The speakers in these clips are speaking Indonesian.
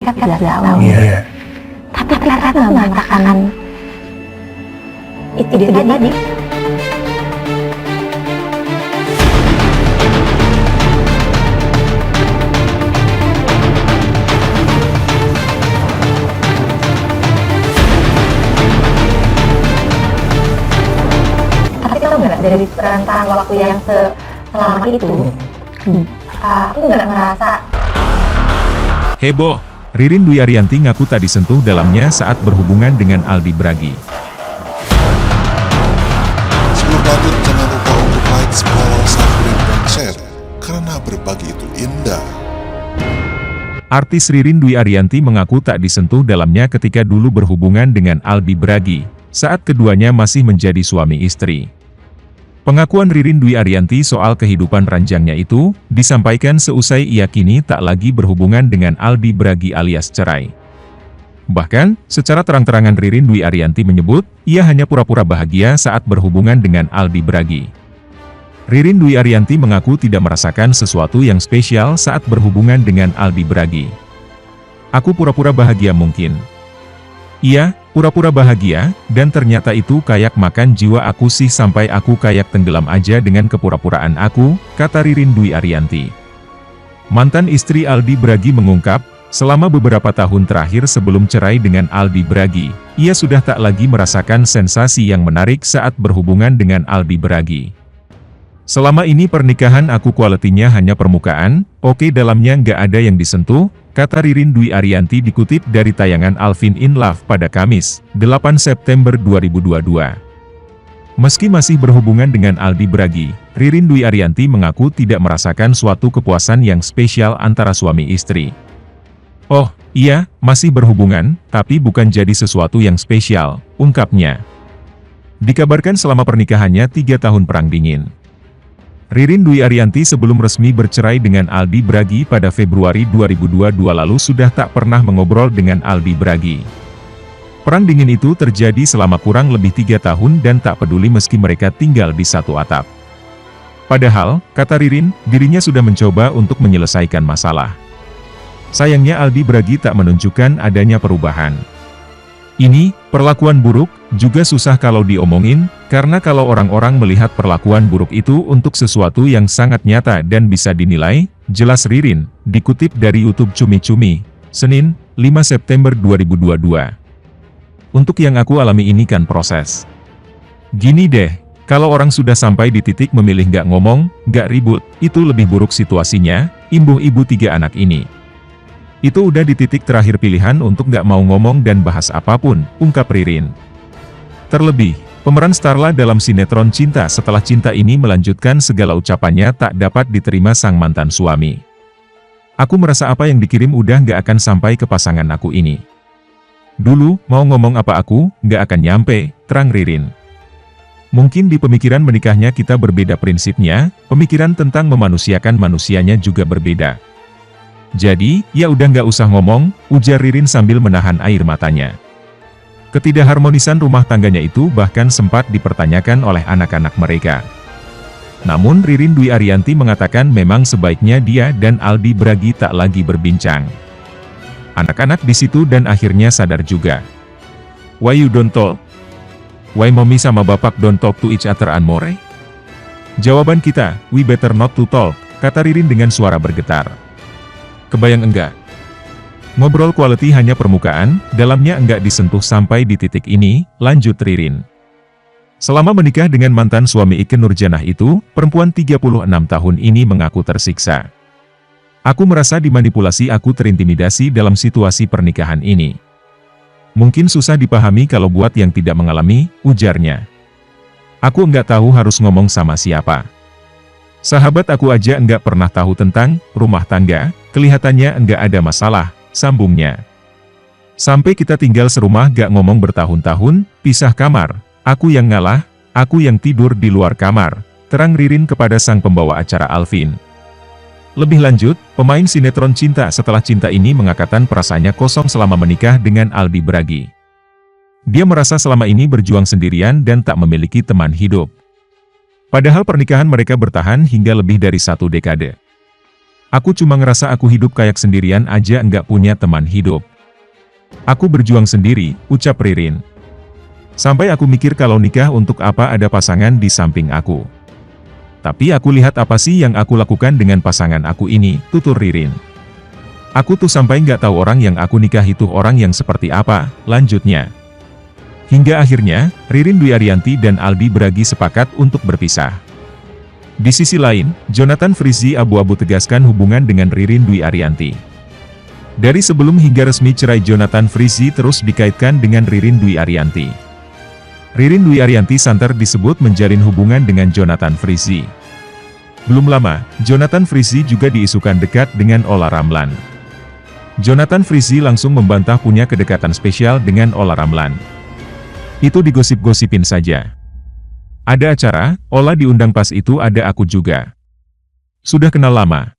sudah tahu. Iya. Tapi Clara nggak mengatakan itu dia tadi. Tapi tau nggak, dari rentang waktu yang selama itu, aku nggak ngerasa. Heboh, Ririn Dwi Ariyanti ngaku tak disentuh dalamnya saat berhubungan dengan Aldi Bragi. Sebelum lanjut, jangan lupa untuk like, follow, subscribe, dan share, karena berbagi itu indah. Artis Ririn Dwi Ariyanti mengaku tak disentuh dalamnya ketika dulu berhubungan dengan Aldi Bragi, saat keduanya masih menjadi suami istri. Pengakuan Ririn Dwi Ariyanti soal kehidupan ranjangnya itu, disampaikan seusai ia kini tak lagi berhubungan dengan Aldi Bragi alias cerai. Bahkan, secara terang-terangan Ririn Dwi Ariyanti menyebut, ia hanya pura-pura bahagia saat berhubungan dengan Aldi Bragi. Ririn Dwi Ariyanti mengaku tidak merasakan sesuatu yang spesial saat berhubungan dengan Aldi Bragi. Aku pura-pura bahagia mungkin. Iya, pura-pura bahagia, dan ternyata itu kayak makan jiwa aku sih sampai aku kayak tenggelam aja dengan kepura-puraan aku, kata Ririn Dwi Ariyanti. Mantan istri Aldi Bragi mengungkap, selama beberapa tahun terakhir sebelum cerai dengan Aldi Bragi, ia sudah tak lagi merasakan sensasi yang menarik saat berhubungan dengan Aldi Bragi. Selama ini pernikahan aku kualitinya hanya permukaan, oke dalamnya nggak ada yang disentuh, kata Ririn Dwi Ariyanti dikutip dari tayangan Alvin in Love pada Kamis, 8 September 2022. Meski masih berhubungan dengan Aldi Bragi, Ririn Dwi Ariyanti mengaku tidak merasakan suatu kepuasan yang spesial antara suami istri. Oh, iya, masih berhubungan, tapi bukan jadi sesuatu yang spesial, ungkapnya. Dikabarkan selama pernikahannya 3 tahun perang dingin. Ririn Dwi Ariyanti sebelum resmi bercerai dengan Aldi Bragi pada Februari 2022 lalu sudah tak pernah mengobrol dengan Aldi Bragi. Perang dingin itu terjadi selama kurang lebih 3 tahun dan tak peduli meski mereka tinggal di satu atap. Padahal, kata Ririn, dirinya sudah mencoba untuk menyelesaikan masalah. Sayangnya Aldi Bragi tak menunjukkan adanya perubahan. Ini, perlakuan buruk, juga susah kalau diomongin, karena kalau orang-orang melihat perlakuan buruk itu untuk sesuatu yang sangat nyata dan bisa dinilai, jelas Ririn, dikutip dari YouTube Cumi Cumi, Senin, 5 September 2022. Untuk yang aku alami ini kan proses. Gini deh, kalau orang sudah sampai di titik memilih nggak ngomong, nggak ribut, itu lebih buruk situasinya, imbuh ibu 3 anak ini. Itu udah di titik terakhir pilihan untuk nggak mau ngomong dan bahas apapun, ungkap Ririn. Terlebih, pemeran Starla dalam sinetron Cinta Setelah Cinta ini melanjutkan segala ucapannya tak dapat diterima sang mantan suami. Aku merasa apa yang dikirim udah nggak akan sampai ke pasangan aku ini. Dulu, mau ngomong apa aku, nggak akan nyampe, terang Ririn. Mungkin di pemikiran menikahnya kita berbeda prinsipnya, pemikiran tentang memanusiakan manusianya juga berbeda. Jadi, ya udah nggak usah ngomong, ujar Ririn sambil menahan air matanya. Ketidakharmonisan rumah tangganya itu bahkan sempat dipertanyakan oleh anak-anak mereka. Namun Ririn Dwi Ariyanti mengatakan memang sebaiknya dia dan Aldi Bragi tak lagi berbincang. Anak-anak di situ dan akhirnya sadar juga. Why you don't talk? Why mommy sama bapak don't talk to each other anymore? Jawaban kita, we better not to talk, kata Ririn dengan suara bergetar. Kebayang enggak? Ngobrol quality hanya permukaan, dalamnya enggak disentuh sampai di titik ini, lanjut Ririn. Selama menikah dengan mantan suami Ikke Nurjanah itu, perempuan 36 tahun ini mengaku tersiksa. Aku merasa dimanipulasi, aku terintimidasi dalam situasi pernikahan ini. Mungkin susah dipahami kalau buat yang tidak mengalami, ujarnya. Aku enggak tahu harus ngomong sama siapa. Sahabat aku aja enggak pernah tahu tentang rumah tangga, kelihatannya enggak ada masalah, sambungnya. Sampai kita tinggal serumah gak ngomong bertahun-tahun, pisah kamar, aku yang ngalah, aku yang tidur di luar kamar, terang Ririn kepada sang pembawa acara Alvin. Lebih lanjut, pemain sinetron Cinta Setelah Cinta ini mengatakan perasaannya kosong selama menikah dengan Aldi Bragi. Dia merasa selama ini berjuang sendirian dan tak memiliki teman hidup. Padahal pernikahan mereka bertahan hingga lebih dari 1 dekade. Aku cuma ngerasa aku hidup kayak sendirian aja nggak punya teman hidup. Aku berjuang sendiri, ucap Ririn. Sampai aku mikir kalau nikah untuk apa ada pasangan di samping aku. Tapi aku lihat apa sih yang aku lakukan dengan pasangan aku ini, tutur Ririn. Aku tuh sampai nggak tahu orang yang aku nikah itu orang yang seperti apa, lanjutnya. Hingga akhirnya, Ririn Dwi Ariyanti dan Aldi Bragi sepakat untuk berpisah. Di sisi lain, Jonathan Frizzy abu-abu tegaskan hubungan dengan Ririn Dwi Ariyanti. Dari sebelum hingga resmi cerai, Jonathan Frizzy terus dikaitkan dengan Ririn Dwi Ariyanti. Ririn Dwi Ariyanti santer disebut menjalin hubungan dengan Jonathan Frizzy. Belum lama, Jonathan Frizzy juga diisukan dekat dengan Olla Ramlan. Jonathan Frizzy langsung membantah punya kedekatan spesial dengan Olla Ramlan. Itu digosip-gosipin saja. Ada acara, Olla diundang pas itu ada aku juga. Sudah kenal lama.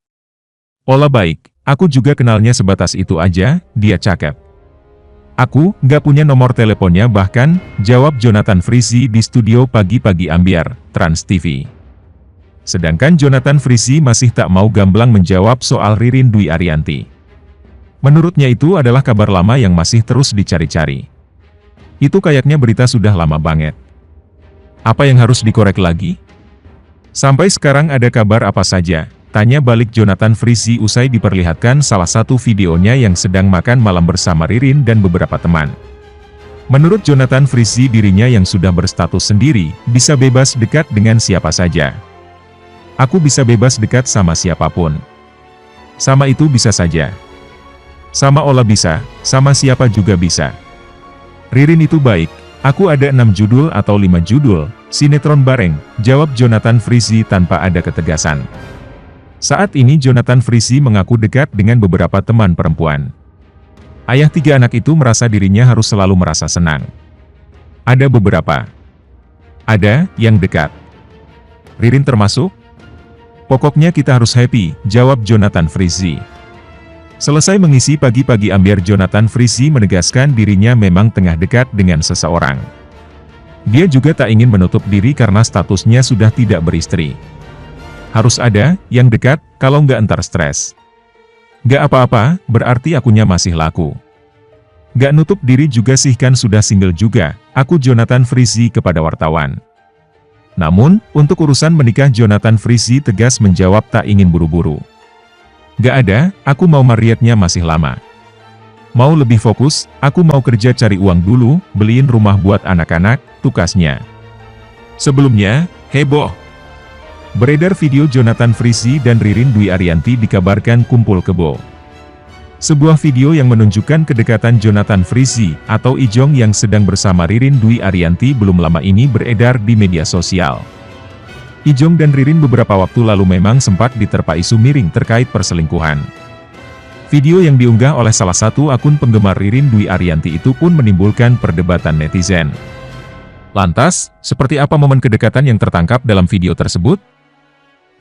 Olla baik, aku juga kenalnya sebatas itu aja, dia cakep. Aku, nggak punya nomor teleponnya bahkan, jawab Jonathan Frizzy di studio Pagi-Pagi Ambyar, Trans TV. Sedangkan Jonathan Frizzy masih tak mau gamblang menjawab soal Ririn Dwi Ariyanti. Menurutnya itu adalah kabar lama yang masih terus dicari-cari. Itu kayaknya berita sudah lama banget. Apa yang harus dikorek lagi? Sampai sekarang ada kabar apa saja? Tanya balik Jonathan Frizzy usai diperlihatkan salah satu videonya yang sedang makan malam bersama Ririn dan beberapa teman. Menurut Jonathan Frizzy, dirinya yang sudah berstatus sendiri, bisa bebas dekat dengan siapa saja. Aku bisa bebas dekat sama siapapun. Sama itu bisa saja. Sama Olla bisa, sama siapa juga bisa. Ririn itu baik. Aku ada 6 judul atau 5 judul, sinetron bareng, jawab Jonathan Frizzy tanpa ada ketegasan. Saat ini Jonathan Frizzy mengaku dekat dengan beberapa teman perempuan. Ayah 3 anak itu merasa dirinya harus selalu merasa senang. Ada beberapa. Ada yang dekat. Ririn termasuk? Pokoknya kita harus happy, jawab Jonathan Frizzy. Selesai mengisi Pagi-Pagi Ambyar, Jonathan Frizzy menegaskan dirinya memang tengah dekat dengan seseorang. Dia juga tak ingin menutup diri karena statusnya sudah tidak beristri. Harus ada yang dekat, kalau nggak entar stres. Nggak apa-apa, berarti akunya masih laku. Nggak nutup diri juga sih, kan sudah single juga, aku Jonathan Frizzy kepada wartawan. Namun, untuk urusan menikah Jonathan Frizzy tegas menjawab tak ingin buru-buru. Gak ada, aku mau marriednya masih lama. Mau lebih fokus, aku mau kerja cari uang dulu, beliin rumah buat anak-anak, tukasnya. Sebelumnya, heboh. Beredar video Jonathan Frizzy dan Ririn Dwi Ariyanti dikabarkan kumpul kebo. Sebuah video yang menunjukkan kedekatan Jonathan Frizzy atau Ijong yang sedang bersama Ririn Dwi Ariyanti belum lama ini beredar di media sosial. Ijong dan Ririn beberapa waktu lalu memang sempat diterpa isu miring terkait perselingkuhan. Video yang diunggah oleh salah satu akun penggemar Ririn Dwi Ariyanti itu pun menimbulkan perdebatan netizen. Lantas, seperti apa momen kedekatan yang tertangkap dalam video tersebut?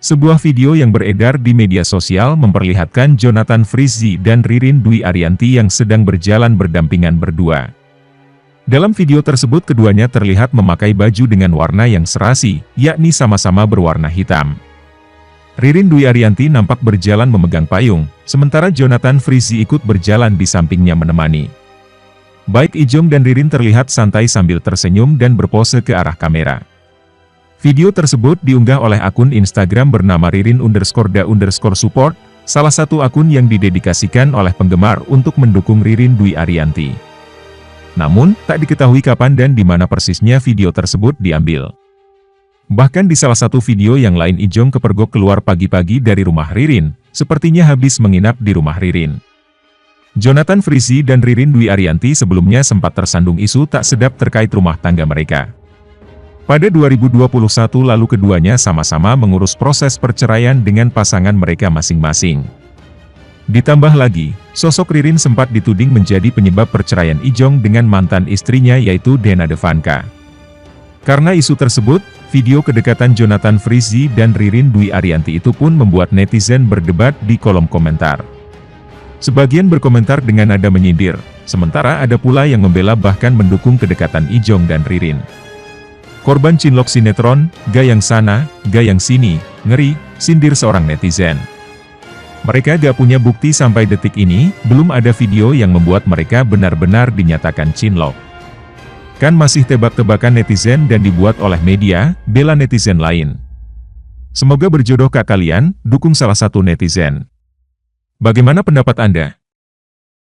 Sebuah video yang beredar di media sosial memperlihatkan Jonathan Frizzy dan Ririn Dwi Ariyanti yang sedang berjalan berdampingan berdua. Dalam video tersebut keduanya terlihat memakai baju dengan warna yang serasi, yakni sama-sama berwarna hitam. Ririn Dwi Ariyanti nampak berjalan memegang payung, sementara Jonathan Frizzy ikut berjalan di sampingnya menemani. Baik Ijong dan Ririn terlihat santai sambil tersenyum dan berpose ke arah kamera. Video tersebut diunggah oleh akun Instagram bernama Ririn_da_support, salah satu akun yang didedikasikan oleh penggemar untuk mendukung Ririn Dwi Ariyanti. Namun, tak diketahui kapan dan di mana persisnya video tersebut diambil. Bahkan di salah satu video yang lain Ijong kepergok keluar pagi-pagi dari rumah Ririn, sepertinya habis menginap di rumah Ririn. Jonathan Frizzy dan Ririn Dwi Ariyanti sebelumnya sempat tersandung isu tak sedap terkait rumah tangga mereka. Pada 2021 lalu keduanya sama-sama mengurus proses perceraian dengan pasangan mereka masing-masing. Ditambah lagi, sosok Ririn sempat dituding menjadi penyebab perceraian Ijong dengan mantan istrinya yaitu Dena Devanka. Karena isu tersebut, video kedekatan Jonathan Frizzy dan Ririn Dwi Ariyanti itu pun membuat netizen berdebat di kolom komentar. Sebagian berkomentar dengan nada menyindir, sementara ada pula yang membela bahkan mendukung kedekatan Ijong dan Ririn. Korban cinlok sinetron, gayang sana, gayang sini, ngeri, sindir seorang netizen. Mereka gak punya bukti sampai detik ini, belum ada video yang membuat mereka benar-benar dinyatakan cinlok. Kan masih tebak-tebakan netizen dan dibuat oleh media, bela netizen lain. Semoga berjodoh kak kalian, dukung salah satu netizen. Bagaimana pendapat Anda?